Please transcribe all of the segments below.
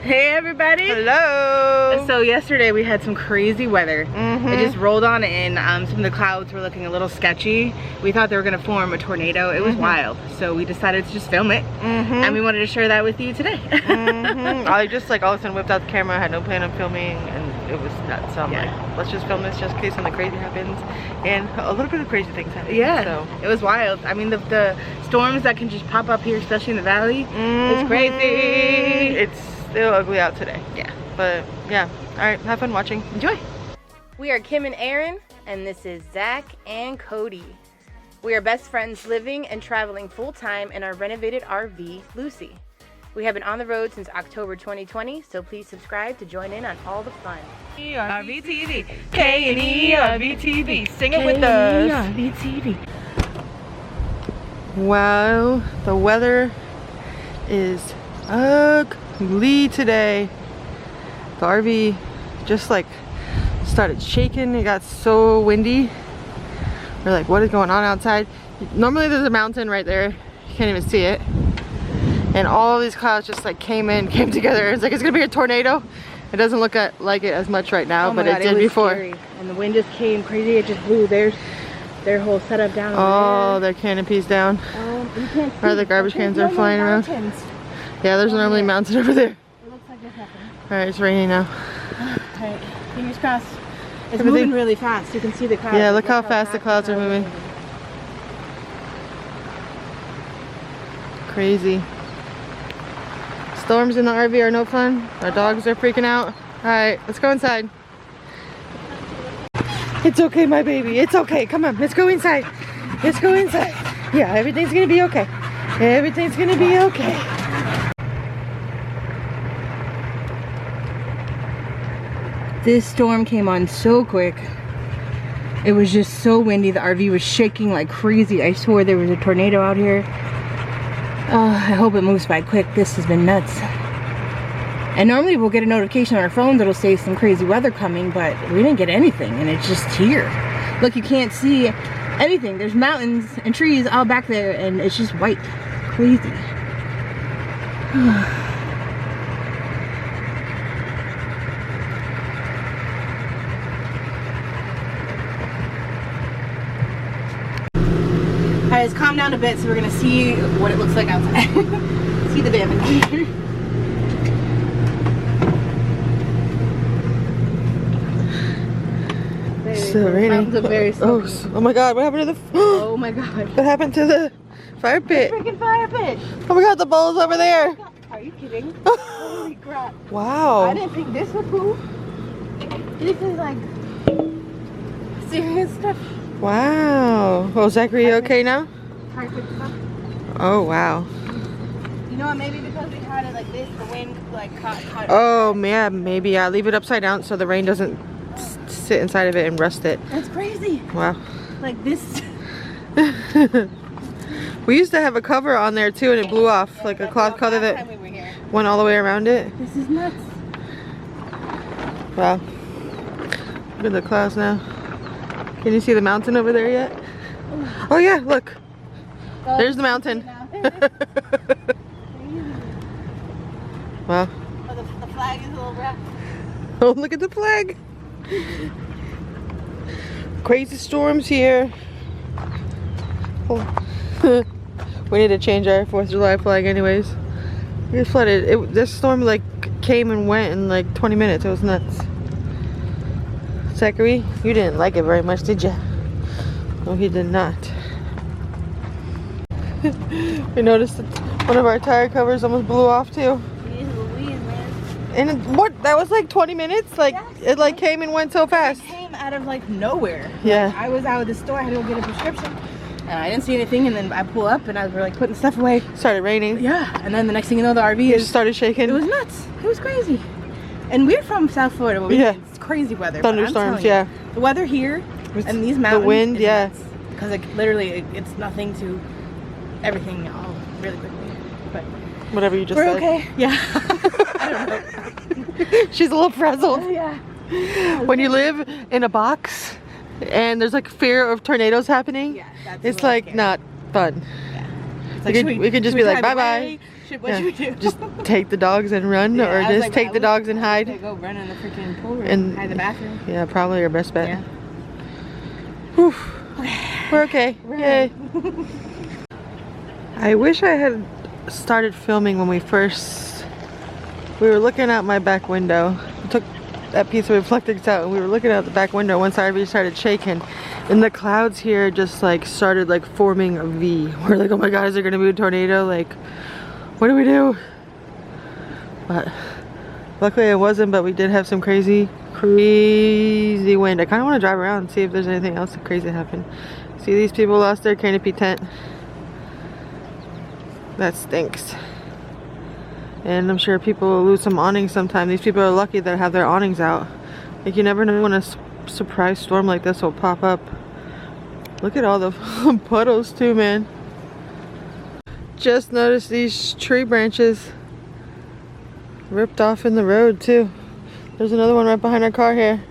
Hey everybody! Hello! So yesterday we had some crazy weather. It just rolled on in. Some of the clouds were looking a little sketchy. We thought they were going to form a tornado. It was wild. So we decided to just film it. And we wanted to share that with you today. I just like all of a sudden whipped out the camera. I had no plan on filming and it was nuts. So I'm like, let's just film this just in case something crazy happens. And a little bit of crazy things happen. Yeah, so it was wild. I mean the storms that can just pop up here, especially in the valley, it's crazy. It's still ugly out today. Yeah. But yeah, alright, have fun watching. Enjoy. We are Kim and Aaron, and this is Zach and Cody. We are best friends living and traveling full-time in our renovated RV, Lucy. We have been on the road since October 2020, so please subscribe to join in on all the fun. RVTV, K&E RVTV, sing it with us. RVTV. Wow, the weather is ugly today. The RV just like started shaking. It got so windy. We're like, what is going on outside? Normally there's a mountain right there. You can't even see it. And all these clouds just like came together. It's like it's gonna be a tornado. It doesn't look like it as much right now, but it did before. Scary. And the wind just came crazy. It just blew their whole setup down. Oh, their canopies down. You can't see. Or the garbage cans are flying around. Yeah, there's normally a mountain over there. It looks like this happened. Alright, it's raining now. Alright, fingers crossed. It's moving really fast. You can see the clouds. Yeah, look how fast the clouds are moving. Crazy. Storms in the RV are no fun. Our dogs are freaking out. Alright, let's go inside. It's okay, my baby. It's okay. Come on, let's go inside. Let's go inside. Yeah, everything's gonna be okay. Everything's gonna be okay. This storm came on so quick. It was just so windy. The RV was shaking like crazy. I swore there was a tornado out here. I hope it moves by quick. This has been nuts. And normally we'll get a notification on our phones that'll say some crazy weather coming, but we didn't get anything and it's just here. Look, you can't see anything. There's mountains and trees all back there and it's just white. Crazy. Alright, it's calmed down a bit, so we're gonna see what it looks like outside. See the damage. Still raining. Oh my god, what happened to the oh my god. What happened to the fire pit? Freaking fire pit. Oh my god, the ball's over there. Are you kidding? Holy crap. Wow. I didn't think this would move. This is like serious stuff. Wow. Oh, Zachary, you okay now? Perfect stuff. Oh wow. You know what, maybe because we had it like this, the wind like caught Oh yeah, maybe. Yeah, leave it upside down so the rain doesn't sit inside of it and rust it. That's crazy. Wow. Like this. We used to have a cover on there too and it blew off. Like a cloth cover that went all the way around it. This is nuts. Wow. Look at the clouds now. Can you see the mountain over there yet? Oh yeah, look. There's the mountain. Wow. Oh, the flag is a little rough. Oh, look at the flag. Crazy storms here. Oh. We need to change our 4th of July flag anyways. It was flooded. This storm like came and went in like 20 minutes. It was nuts. Zachary, you didn't like it very much, did you? No, he did not. We noticed that one of our tire covers almost blew off too. And what? That was like 20 minutes? Like, yes. It like came and went so fast. It came out of like nowhere. Yeah. Like, I was out of the store, I had to go get a prescription. And I didn't see anything, and then I pull up and I was like putting stuff away. Started raining. Yeah. And then the next thing you know, the RV just started shaking. It was nuts. It was crazy. And we're from South Florida, but it's crazy weather. Thunderstorms, yeah. The weather here and these mountains. The wind, yeah. Because like literally, it's nothing to everything all really quickly. But whatever you just we're said. Okay. Yeah. I don't know. She's a little frazzled. Yeah. When you live in a box and there's like fear of tornadoes happening, it's like scary. Not fun. Yeah. It's like, we could just be like, bye bye. What should we do? Just take the dogs and run, Yeah, or I was just like, take the dogs and hide. Go run in the freaking pool room And hide in the bathroom. Yeah, probably our best bet. Yeah. Whew. We're okay. Yay. I wish I had started filming when we were looking out my back window. I took that piece of reflectix out and we were looking out the back window once the RV started shaking, and the clouds here just like started like forming a V. We're like, oh my god, is there gonna be a tornado? Like, what do we do? But luckily it wasn't, but we did have some crazy wind. I kind of want to drive around and see if there's anything else crazy happened. See, these people lost their canopy tent. That stinks. And I'm sure people will lose some awnings sometime. These people are lucky that have their awnings out. Like, you never know when a surprise storm like this will pop up. Look at all the puddles too, man. Just noticed these tree branches ripped off in the road too. There's another one right behind our car here.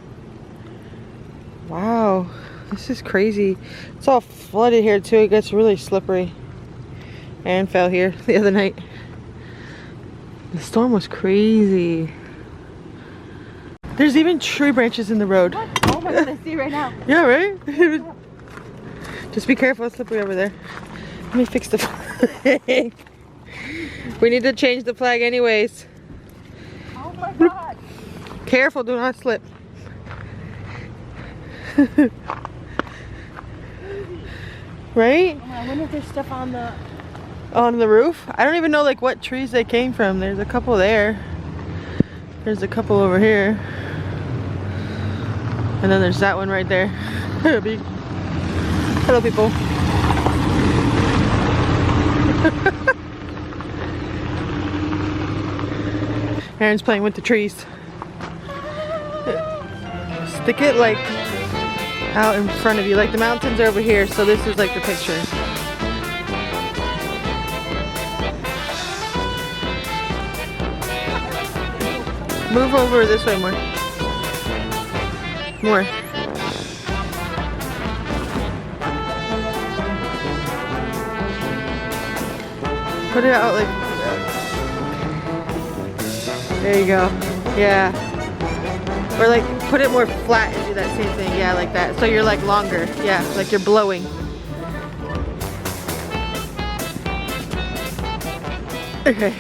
Wow, this is crazy. It's all flooded here too. It gets really slippery. And fell here the other night. The storm was crazy. There's even tree branches in the road. What? Oh my god, I see right now. Yeah, right? Just be careful, it's slippery over there. Let me fix the flag. We need to change the flag anyways. Oh my god. Careful, do not slip. Right? I wonder if there's stuff on the... On the roof? I don't even know like what trees they came from. There's a couple there. There's a couple over here. And then there's that one right there. Hello, people. Aaron's playing with the trees. Stick it like out in front of you. Like the mountains are over here, so this is like the picture. Move over this way more. More. Put it out like... There you go. Yeah. Or like put it more flat and do that same thing. Yeah, like that. So you're like longer. Yeah, like you're blowing. Okay.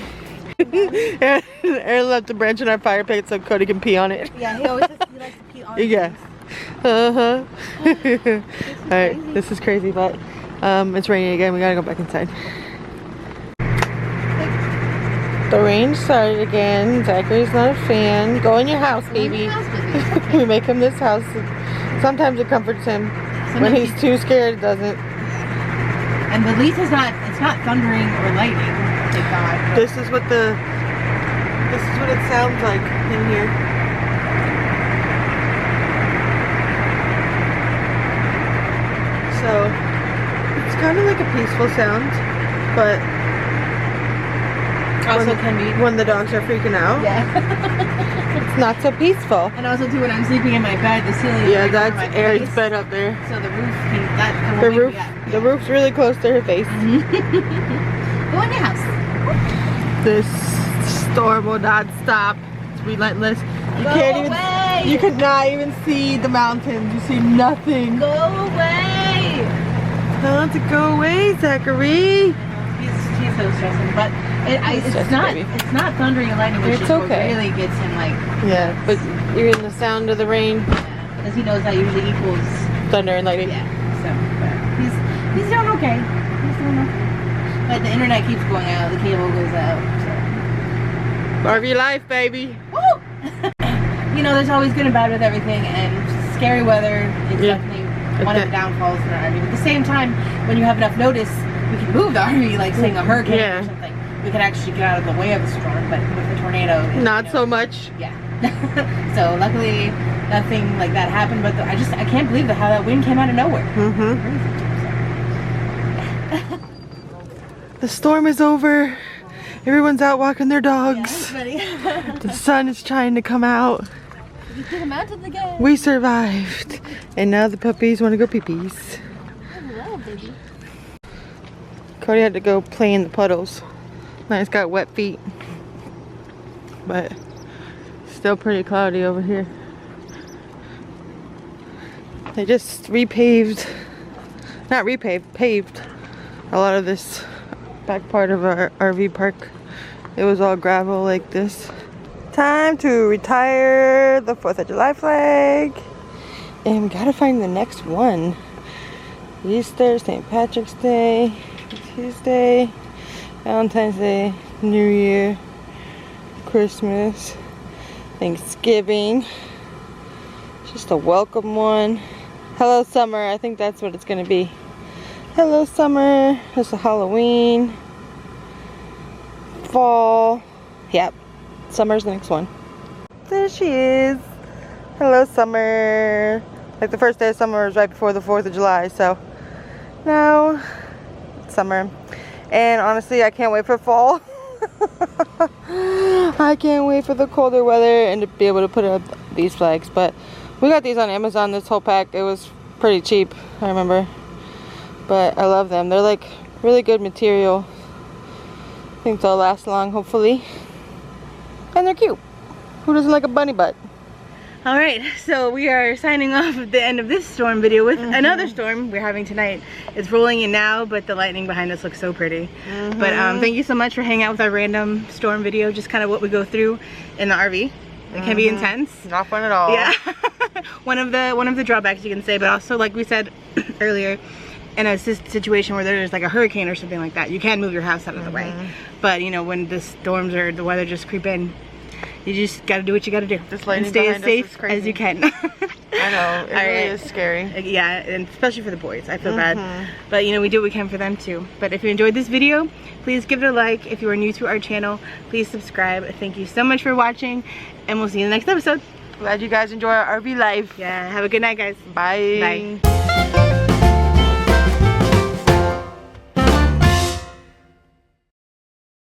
Aaron left a branch in our fire pit so Cody can pee on it. Yeah, he likes to pee on it. Yeah. Alright, this is crazy, but it's raining again. We gotta go back inside. The rain started again. Zachary's not a fan. Go in your house, baby. We make him this house. Sometimes it comforts him. When he's too scared, it doesn't. And at least it's not thundering or lightning. Thank God. This is what it sounds like in here. So it's kind of like a peaceful sound, but Also can be when the dogs are freaking out. Yeah. It's not so peaceful. And also too when I'm sleeping in my bed, the ceiling. Yeah, is right over that's my Aaron's face. bed up there. So the roof can The roof's really close to her face. Go in your house. This storm will not stop. It's relentless. You could not even see the mountains. You see nothing. Go away. Tell him to go away, Zachary. He's so stressing, but it's not thundering and lightning, which It's is what okay. really gets him like. Yeah, but you're in the sound of the rain. Because he knows that usually equals Thunder and lightning. yeah. So but he's doing okay. He's doing okay. But the internet keeps going out, the cable goes out. So. RV life, baby. Woo! You know, there's always good and bad with everything, and scary weather is definitely one of the downfalls in our RV. But at the same time, when you have enough notice, we can move the RV, like saying a hurricane or something. We can actually get out of the way of the storm, but with the tornado, Not so much. Yeah. So luckily, nothing like that happened. But I can't believe how that wind came out of nowhere. The storm is over. Everyone's out walking their dogs. Yeah, The sun is trying to come out. we did the mountains again. We survived. And now the puppies want to go pee-pees. Hello, baby. Cody had to go play in the puddles. Nice, got wet feet. But still pretty cloudy over here. They just paved a lot of this back part of our RV park. It was all gravel like this. Time to retire the 4th of July flag. And we gotta find the next one. Easter, St. Patrick's Day, Tuesday, Valentine's Day, New Year, Christmas, Thanksgiving. Just a welcome one. Hello summer, I think that's what it's gonna be. Hello summer, there's a Halloween, fall, yep, summer's the next one. There she is. Hello summer. Like the first day of summer was right before the 4th of July, so now it's summer. And honestly, I can't wait for fall. I can't wait for the colder weather and to be able to put up these flags. But we got these on Amazon, this whole pack. It was pretty cheap, I remember. But I love them. They're like really good material. I think they'll last long, hopefully. And they're cute. Who doesn't like a bunny butt? Alright, so we are signing off at the end of this storm video with another storm we're having tonight. It's rolling in now, but the lightning behind us looks so pretty. But thank you so much for hanging out with our random storm video, just kind of what we go through in the RV. It can be intense. Not fun at all. Yeah. one of the drawbacks you can say, but also like we said earlier, in a situation where there's like a hurricane or something like that, you can move your house out of the way. But you know, when the storms or the weather just creep in, you just gotta do what you gotta do. Just and stay as safe as you can. I know, it really is scary. Yeah, and especially for the boys, I feel bad. But you know, we do what we can for them too. But if you enjoyed this video, please give it a like. If you are new to our channel, please subscribe. Thank you so much for watching, and we'll see you in the next episode. Glad you guys enjoy our RV life. Yeah, have a good night, guys. Bye. Bye.